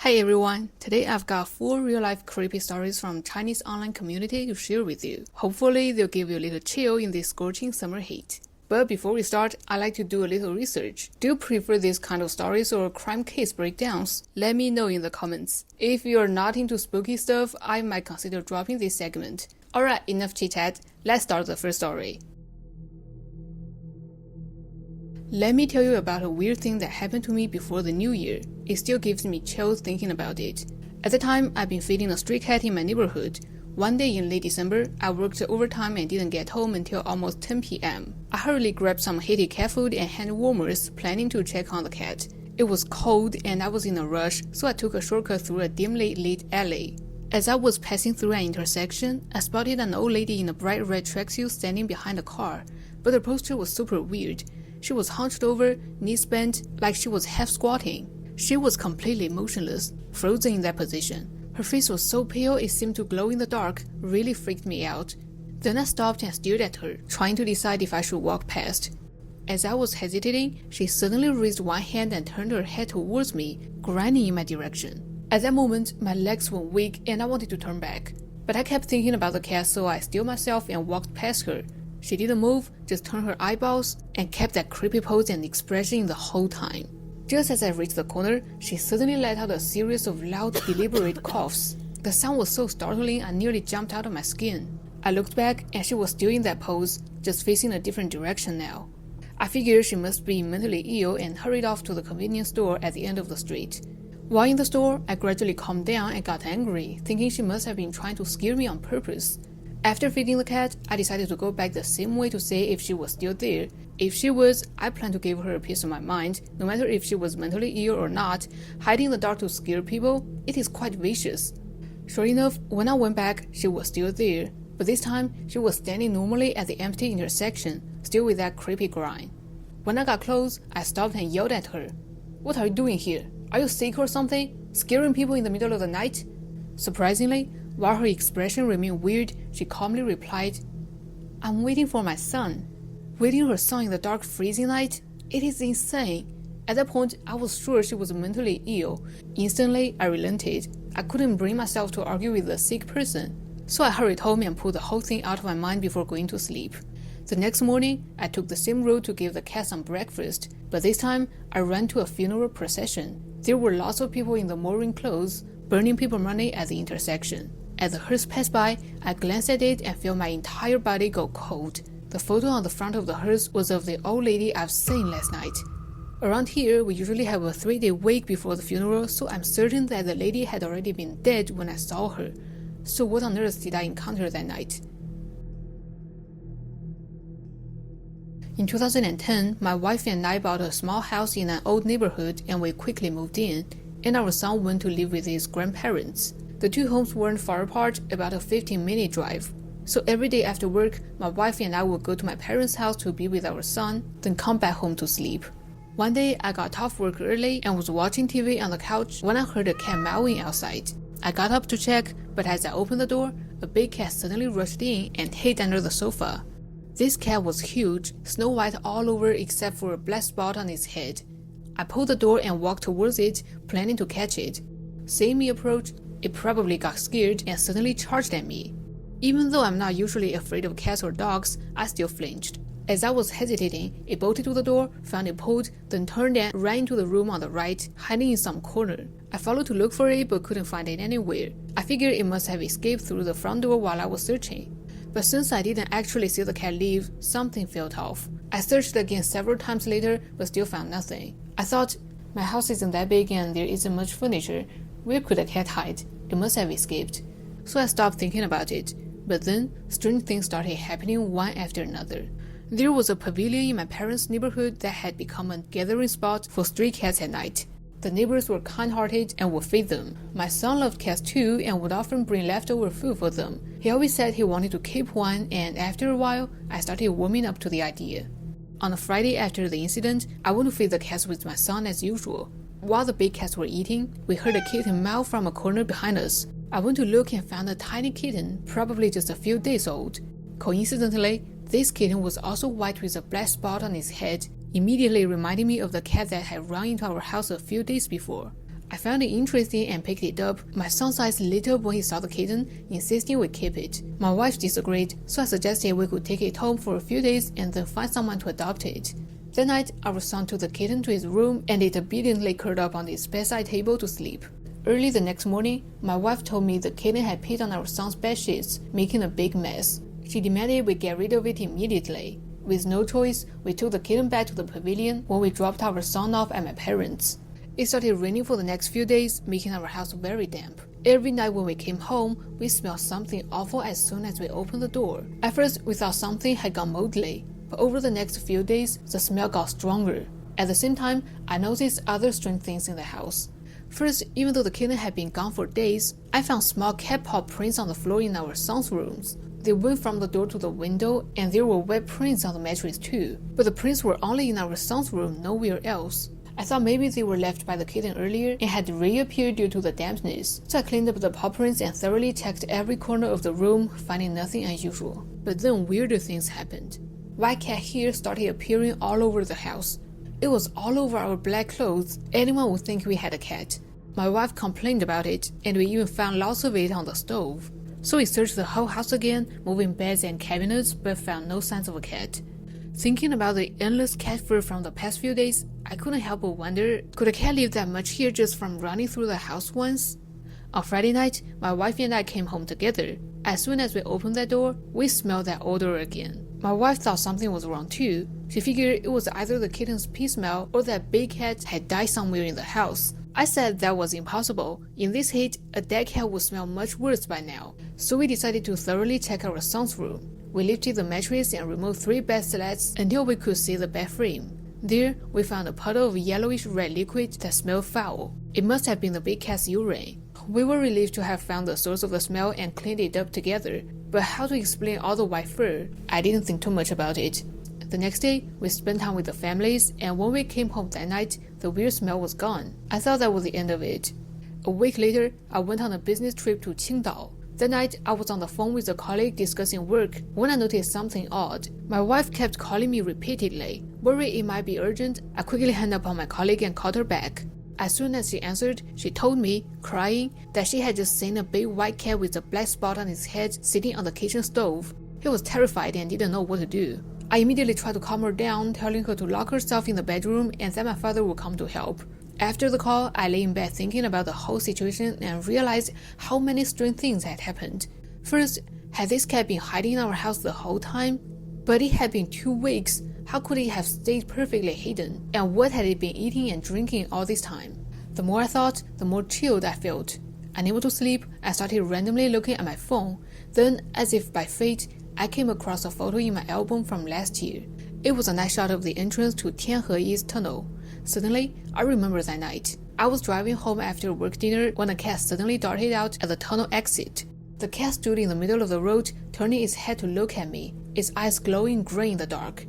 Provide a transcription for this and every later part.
Hi everyone, today I've got 4 real-life creepy stories from Chinese online community to share with you. Hopefully they'll give you a little chill in this scorching summer heat. But before we start, I like to do a little research. Do you prefer this kind of stories or crime case breakdowns? Let me know in the comments. If you're not into spooky stuff, I might consider dropping this segment. Alright, enough chit-chat, let's start the first story. Let me tell you about a weird thing that happened to me before the new year. It still gives me chills thinking about it. At the time, I've been feeding a stray cat in my neighborhood. One day in late December, I worked overtime and didn't get home until almost 10 p.m. I hurriedly grabbed some heated cat food and hand warmers, planning to check on the cat. It was cold and I was in a rush, so I took a shortcut through a dimly lit alley. As I was passing through an intersection, I spotted an old lady in a bright red tracksuit standing behind a car, but her posture was super weird. She was hunched over, knees bent, like she was half squatting. She was completely motionless, frozen in that position. Her face was so pale it seemed to glow in the dark, really freaked me out. Then I stopped and stared at her, trying to decide if I should walk past. As I was hesitating, she suddenly raised one hand and turned her head towards me, grinning in my direction. At that moment, my legs went weak and I wanted to turn back. But I kept thinking about the cat, so I stilled myself and walked past her. She didn't move, just turned her eyeballs, and kept that creepy pose and expression the whole time. Just as I reached the corner, she suddenly let out a series of loud, deliberate coughs. The sound was so startling I nearly jumped out of my skin. I looked back and she was still in that pose, just facing a different direction now. I figured she must be mentally ill and hurried off to the convenience store at the end of the street. While in the store, I gradually calmed down and got angry, thinking she must have been trying to scare me on purpose. After feeding the cat, I decided to go back the same way to see if she was still there. If she was, I planned to give her a piece of my mind. No matter if she was mentally ill or not, hiding in the dark to scare people, it is quite vicious. Sure enough, when I went back, she was still there. But this time, she was standing normally at the empty intersection, still with that creepy grin. When I got close, I stopped and yelled at her. "What are you doing here? Are you sick or something? Scaring people in the middle of the night?" Surprisingly, while her expression remained weird, she calmly replied, "I'm waiting for my son." Waiting her son in the dark freezing night? It is insane. At that point, I was sure she was mentally ill. Instantly, I relented. I couldn't bring myself to argue with a sick person. So I hurried home and pulled the whole thing out of my mind before going to sleep. The next morning, I took the same road to give the cat some breakfast, but this time, I ran to a funeral procession. There were lots of people in the mourning clothes, burning people money at the intersection. As the hearse passed by, I glanced at it and felt my entire body go cold. The photo on the front of the hearse was of the old lady I've seen last night. Around here, we usually have a 3-day wake before the funeral, so I'm certain that the lady had already been dead when I saw her. So what on earth did I encounter that night? In 2010, my wife and I bought a small house in an old neighborhood and we quickly moved in, and our son went to live with his grandparents. The two homes weren't far apart, about a 15-minute drive. So every day after work, my wife and I would go to my parents' house to be with our son, then come back home to sleep. One day, I got off work early and was watching TV on the couch when I heard a cat meowing outside. I got up to check, but as I opened the door, a big cat suddenly rushed in and hid under the sofa. This cat was huge, snow white all over except for a black spot on its head. I pulled the door and walked towards it, planning to catch it. Seeing me approach, it probably got scared and suddenly charged at me. Even though I'm not usually afraid of cats or dogs, I still flinched. As I was hesitating, it bolted to the door, found it pulled, then turned and ran into the room on the right, hiding in some corner. I followed to look for it but couldn't find it anywhere. I figured it must have escaped through the front door while I was searching. But since I didn't actually see the cat leave, something felt off. I searched again several times later but still found nothing. I thought, my house isn't that big and there isn't much furniture. Where could a cat hide? It must have escaped. So I stopped thinking about it. But then, strange things started happening one after another. There was a pavilion in my parents' neighborhood that had become a gathering spot for stray cats at night. The neighbors were kind-hearted and would feed them. My son loved cats too and would often bring leftover food for them. He always said he wanted to keep one, and after a while, I started warming up to the idea. On a Friday after the incident, I went to feed the cats with my son as usual. While the big cats were eating, we heard a kitten meow from a corner behind us. I went to look and found a tiny kitten, probably just a few days old. Coincidentally, this kitten was also white with a black spot on its head, immediately reminding me of the cat that had run into our house a few days before. I found it interesting and picked it up. My son's eyes lit up when he saw the kitten, insisting we keep it. My wife disagreed, so I suggested we could take it home for a few days and then find someone to adopt it. That night, our son took the kitten to his room and it obediently curled up on his bedside table to sleep. Early the next morning, my wife told me the kitten had peed on our son's bedsheets, making a big mess. She demanded we get rid of it immediately. With no choice, we took the kitten back to the pavilion when we dropped our son off at my parents'. It started raining for the next few days, making our house very damp. Every night when we came home, we smelled something awful as soon as we opened the door. At first, we thought something had gone moldy, but over the next few days, the smell got stronger. At the same time, I noticed other strange things in the house. First, even though the kitten had been gone for days, I found small cat paw prints on the floor in our son's rooms. They went from the door to the window, and there were wet prints on the mattress too. But the prints were only in our son's room, nowhere else. I thought maybe they were left by the kitten earlier and had reappeared due to the dampness, so I cleaned up the paw prints and thoroughly checked every corner of the room, finding nothing unusual. But then weirder things happened. White cat hair started appearing all over the house. It was all over our black clothes. Anyone would think we had a cat. My wife complained about it, and we even found lots of it on the stove. So we searched the whole house again, moving beds and cabinets, but found no signs of a cat. Thinking about the endless cat fur from the past few days, I couldn't help but wonder, could a cat leave that much hair just from running through the house once? On Friday night, my wife and I came home together. As soon as we opened that door, we smelled that odor again. My wife thought something was wrong too. She figured it was either the kitten's pee smell or that big cat had died somewhere in the house. I said that was impossible. In this heat, a dead cat would smell much worse by now. So we decided to thoroughly check our son's room. We lifted the mattress and removed 3 bed slats until we could see the bed frame. There, we found a puddle of yellowish red liquid that smelled foul. It must have been the big cat's urine. We were relieved to have found the source of the smell and cleaned it up together, but how to explain all the white fur? I didn't think too much about it. The next day, we spent time with the families, and when we came home that night, the weird smell was gone. I thought that was the end of it. A week later, I went on a business trip to Qingdao. That night, I was on the phone with a colleague discussing work when I noticed something odd. My wife kept calling me repeatedly. Worried it might be urgent, I quickly hung up on my colleague and called her back. As soon as she answered, she told me, crying, that she had just seen a big white cat with a black spot on its head sitting on the kitchen stove. He was terrified and didn't know what to do. I immediately tried to calm her down, telling her to lock herself in the bedroom and that my father would come to help. After the call, I lay in bed thinking about the whole situation and realized how many strange things had happened. First, had this cat been hiding in our house the whole time? But it had been 2 weeks. How could it have stayed perfectly hidden? And what had it been eating and drinking all this time? The more I thought, the more chilled I felt. Unable to sleep, I started randomly looking at my phone. Then, as if by fate, I came across a photo in my album from last year. It was a night shot of the entrance to Tianhe East Tunnel. Suddenly, I remember that night. I was driving home after work dinner when a cat suddenly darted out at the tunnel exit. The cat stood in the middle of the road, turning its head to look at me, its eyes glowing green in the dark.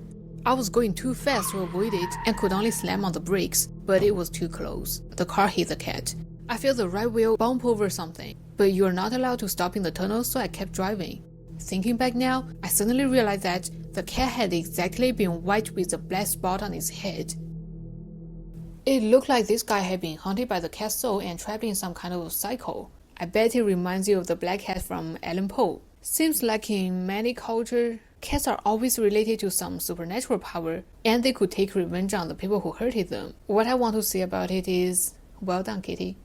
I was going too fast to avoid it and could only slam on the brakes, but it was too close. The car hit the cat. I felt the right wheel bump over something, but you are not allowed to stop in the tunnel, so I kept driving. Thinking back now, I suddenly realized that the cat had exactly been white with a black spot on its head. It looked like this guy had been haunted by the cat's soul and trapped in some kind of cycle. I bet it reminds you of the black cat from Alan Poe. Seems like in many cultures, cats are always related to some supernatural power, and they could take revenge on the people who hurted them. What I want to say about it is, well done, kitty.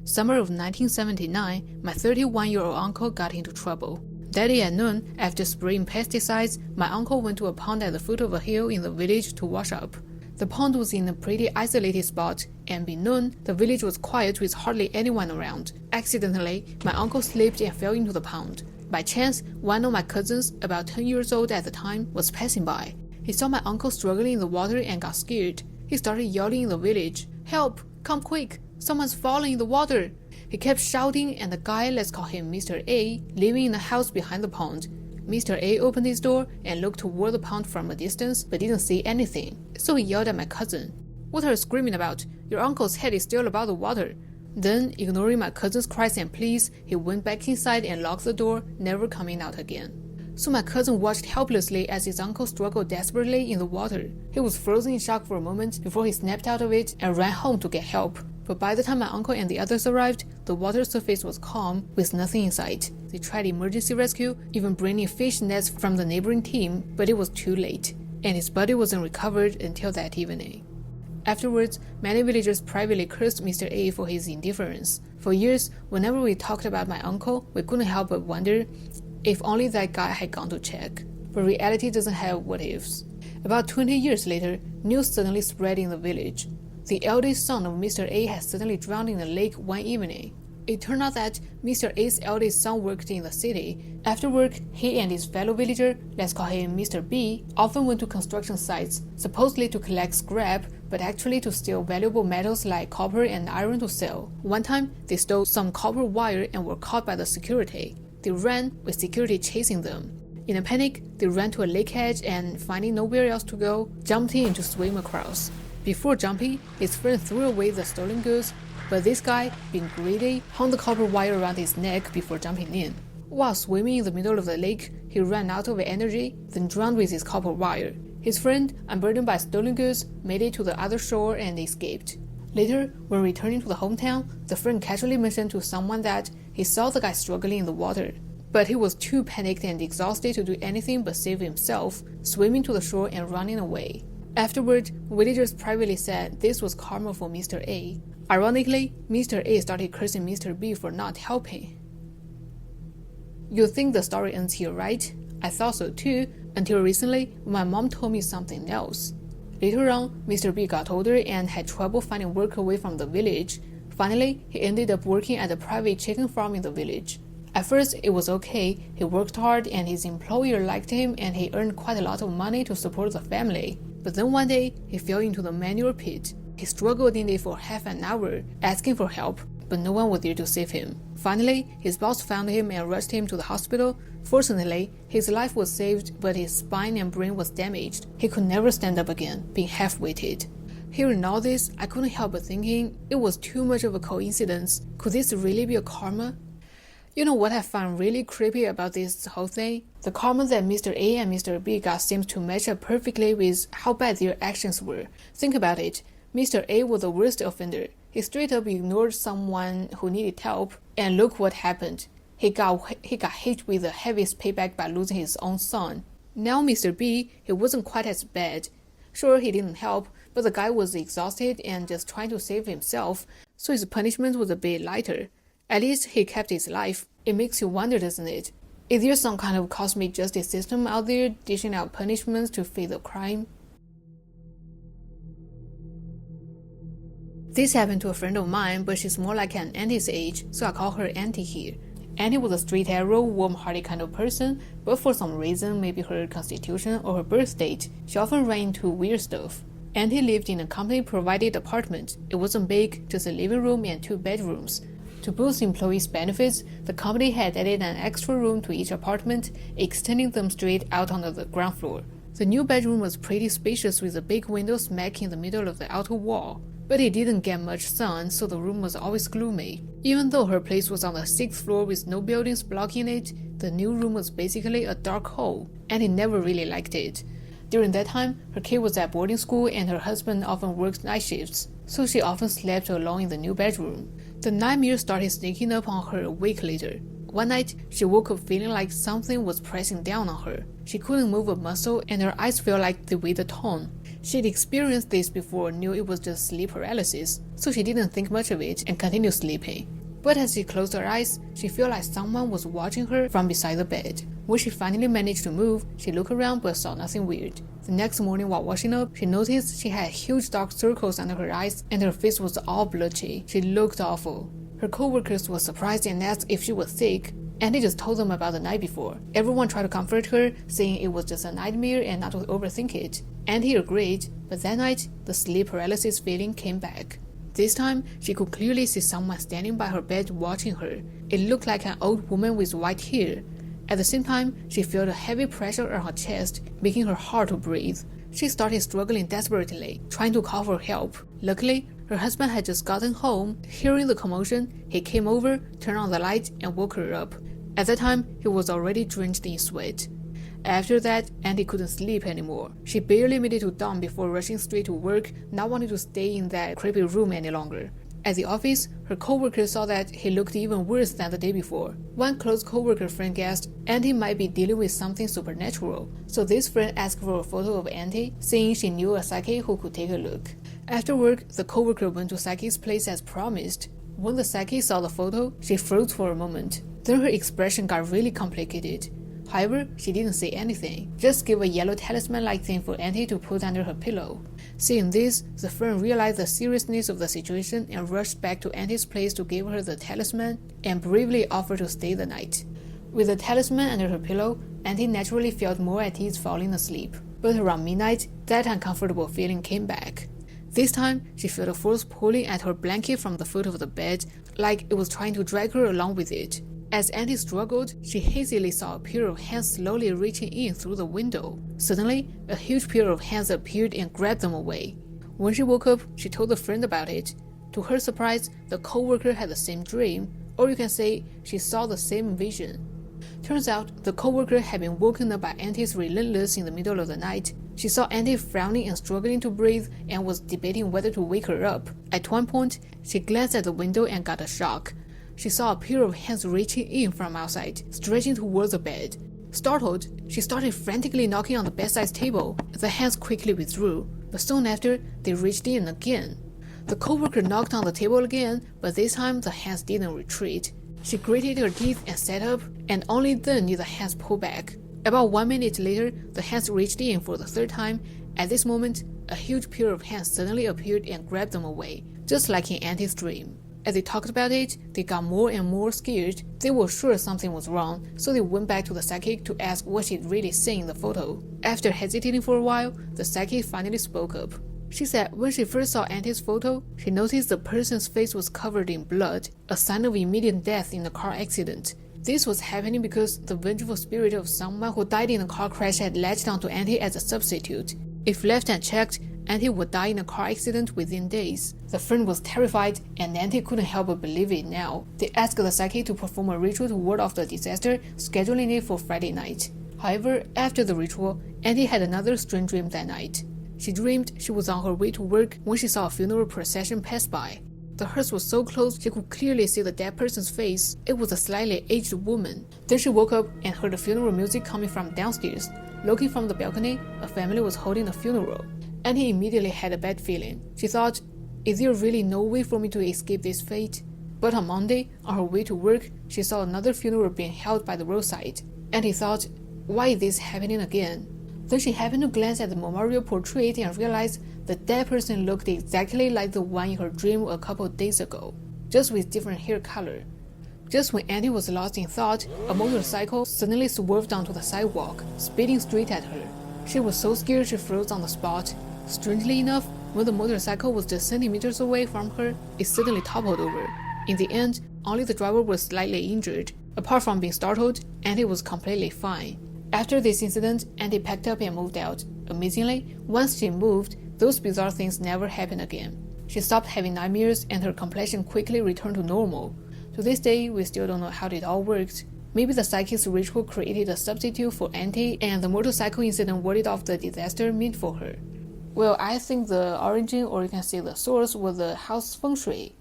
Summer of 1979, my 31-year-old uncle got into trouble. That day at noon, after spraying pesticides, my uncle went to a pond at the foot of a hill in the village to wash up. The pond was in a pretty isolated spot, and by noon, the village was quiet with hardly anyone around. Accidentally, my uncle slipped and fell into the pond. By chance, one of my cousins, about 10 years old at the time, was passing by. He saw my uncle struggling in the water and got scared. He started yelling in the village, "Help! Come quick! Someone's falling in the water!" He kept shouting, and the guy, let's call him Mr. A, living in the house behind the pond. Mr. A opened his door and looked toward the pond from a distance, but didn't see anything. So he yelled at my cousin, "What are you screaming about? Your uncle's head is still above the water." Then, ignoring my cousin's cries and pleas, he went back inside and locked the door, never coming out again. so my cousin watched helplessly as his uncle struggled desperately in the water. He was frozen in shock for a moment before he snapped out of it and ran home to get help. But by the time my uncle and the others arrived, the water surface was calm with nothing in sight. They tried emergency rescue, even bringing fish nets from the neighboring team, but it was too late, and his body wasn't recovered until that evening. Afterwards, many villagers privately cursed Mr. A for his indifference. For years, whenever we talked about my uncle, we couldn't help but wonder if only that guy had gone to check. But reality doesn't have what-ifs. About 20 years later, news suddenly spread in the village. The eldest son of Mr. A had suddenly drowned in a lake one evening. It turned out that Mr. A's eldest son worked in the city. After work, he and his fellow villager, let's call him Mr. B, often went to construction sites, supposedly to collect scrap, but actually to steal valuable metals like copper and iron to sell. One time, they stole some copper wire and were caught by the security. They ran, with security chasing them. In a panic, they ran to a lake edge and, finding nowhere else to go, jumped in to swim across. Before jumping, his friend threw away the stolen goods, but this guy, being greedy, hung the copper wire around his neck before jumping in. While swimming in the middle of the lake, he ran out of energy, then drowned with his copper wire. His friend, unburdened by stolen goods, made it to the other shore and escaped. Later, when returning to the hometown, the friend casually mentioned to someone that he saw the guy struggling in the water. But he was too panicked and exhausted to do anything but save himself, swimming to the shore and running away. Afterward, villagers privately said this was karma for Mr. A. Ironically, Mr. A started cursing Mr. B for not helping. You think the story ends here, right? I thought so too, until recently when my mom told me something else. Later on, Mr. B got older and had trouble finding work away from the village. Finally, he ended up working at a private chicken farm in the village. At first, it was okay. He worked hard and his employer liked him and he earned quite a lot of money to support the family. But then one day, he fell into the manure pit. He struggled in it for half an hour, asking for help, but no one was there to save him. Finally, his boss found him and rushed him to the hospital. Fortunately, his life was saved, but his spine and brain was damaged. He could never stand up again, being half-weighted. Hearing all this, I couldn't help but thinking it was too much of a coincidence. Could this really be a karma? You know what I found really creepy about this whole thing? The karma that Mr. A and Mr. B got seems to match up perfectly with how bad their actions were. Think about it. Mr. A was the worst offender. He straight up ignored someone who needed help, and look what happened. He got hit with the heaviest payback by losing his own son. Now Mr. B, he wasn't quite as bad. Sure, he didn't help, but the guy was exhausted and just trying to save himself, so his punishment was a bit lighter. At least he kept his life. It makes you wonder, doesn't it? Is there some kind of cosmic justice system out there dishing out punishments to fit the crime? This happened to a friend of mine, but she's more like an auntie's age, so I call her Auntie here. Auntie was a straight arrow, warm-hearted kind of person, but for some reason, maybe her constitution or her birth date, she often ran into weird stuff. Auntie lived in a company-provided apartment. It wasn't big, just a living room and 2 bedrooms. To boost employees' benefits, the company had added an extra room to each apartment, extending them straight out onto the ground floor. The new bedroom was pretty spacious with a big window smack in the middle of the outer wall. But it didn't get much sun, so the room was always gloomy. Even though her place was on the 6th floor with no buildings blocking it, the new room was basically a dark hole, and he never really liked it. During that time, her kid was at boarding school and her husband often worked night shifts, so she often slept alone in the new bedroom. The nightmare started sneaking up on her a week later. One night, she woke up feeling like something was pressing down on her. She couldn't move a muscle and her eyes felt like they weighed a ton. She'd experienced this before and knew it was just sleep paralysis, so she didn't think much of it and continued sleeping. But as she closed her eyes, she felt like someone was watching her from beside the bed. When she finally managed to move, she looked around but saw nothing weird. The next morning while washing up, she noticed she had huge dark circles under her eyes and her face was all blotchy. She looked awful. Her co-workers were surprised and asked if she was sick, and they just told them about the night before. Everyone tried to comfort her, saying it was just a nightmare and not to overthink it. And he agreed, but that night, the sleep paralysis feeling came back. This time, she could clearly see someone standing by her bed watching her. It looked like an old woman with white hair. At the same time, she felt a heavy pressure on her chest, making her hard to breathe. She started struggling desperately, trying to call for help. Luckily, her husband had just gotten home. Hearing the commotion, he came over, turned on the light, and woke her up. At that time, he was already drenched in sweat. After that, Auntie couldn't sleep anymore. She barely made it to dawn before rushing straight to work, not wanting to stay in that creepy room any longer. At the office, her coworker saw that he looked even worse than the day before. One close coworker friend guessed Auntie might be dealing with something supernatural, so this friend asked for a photo of Auntie, saying she knew a psychic who could take a look. After work, the coworker went to psychic's place as promised. When the psychic saw the photo, she froze for a moment. Then her expression got really complicated. However, she didn't say anything, just gave a yellow talisman-like thing for Auntie to put under her pillow. Seeing this, the friend realized the seriousness of the situation and rushed back to Auntie's place to give her the talisman and bravely offered to stay the night. With the talisman under her pillow, Auntie naturally felt more at ease falling asleep. But around midnight, that uncomfortable feeling came back. This time, she felt a force pulling at her blanket from the foot of the bed, like it was trying to drag her along with it. As Auntie struggled, she hazily saw a pair of hands slowly reaching in through the window. Suddenly, a huge pair of hands appeared and grabbed them away. When she woke up, she told a friend about it. To her surprise, the coworker had the same dream, or you can say she saw the same vision. Turns out, the coworker had been woken up by Auntie's relentless in the middle of the night. She saw Auntie frowning and struggling to breathe and was debating whether to wake her up. At one point, she glanced at the window and got a shock. She saw a pair of hands reaching in from outside, stretching towards the bed. Startled, she started frantically knocking on the bedside table. The hands quickly withdrew, but soon after, they reached in again. The coworker knocked on the table again, but this time the hands didn't retreat. She gritted her teeth and sat up, and only then did the hands pull back. About 1 minute later, the hands reached in for the third time. At this moment, a huge pair of hands suddenly appeared and grabbed them away, just like in Auntie's dream. As they talked about it, they got more and more scared. They were sure something was wrong, so they went back to the psychic to ask what she'd really seen in the photo. After hesitating for a while, the psychic finally spoke up. She said when she first saw Auntie's photo, she noticed the person's face was covered in blood, a sign of immediate death in a car accident. This was happening because the vengeful spirit of someone who died in a car crash had latched onto Auntie as a substitute. If left unchecked, Auntie would die in a car accident within days. The friend was terrified, and Auntie couldn't help but believe it now. They asked the psychic to perform a ritual to ward off the disaster, scheduling it for Friday night. However, after the ritual, Auntie had another strange dream that night. She dreamed she was on her way to work when she saw a funeral procession pass by. The hearse was so close she could clearly see the dead person's face. It was a slightly aged woman. Then she woke up and heard the funeral music coming from downstairs. Looking from the balcony, a family was holding a funeral. Auntie immediately had a bad feeling. She thought, is there really no way for me to escape this fate? But on Monday, on her way to work, she saw another funeral being held by the roadside. Auntie thought, why is this happening again? Then she happened to glance at the memorial portrait and realized the dead person looked exactly like the one in her dream a couple of days ago, just with different hair color. Just when Auntie was lost in thought, a motorcycle suddenly swerved onto the sidewalk, speeding straight at her. She was so scared she froze on the spot. Strangely enough, when the motorcycle was just centimeters away from her, it suddenly toppled over. In the end, only the driver was slightly injured. Apart from being startled, Auntie was completely fine. After this incident, Auntie packed up and moved out. Amazingly, once she moved, those bizarre things never happened again. She stopped having nightmares and her complexion quickly returned to normal. To this day, we still don't know how it all worked. Maybe the psychic's ritual created a substitute for Auntie, and the motorcycle incident warded off the disaster meant for her. Well, I think the origin, or you can say the source, was the house feng shui.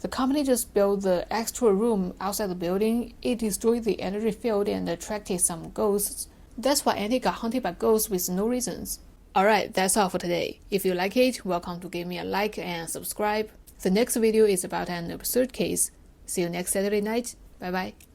The company just built the extra room outside the building. It destroyed the energy field and attracted some ghosts. That's why Auntie got haunted by ghosts with no reasons. Alright, that's all for today. If you like it, welcome to give me a like and subscribe. The next video is about an absurd case. See you next Saturday night. Bye bye.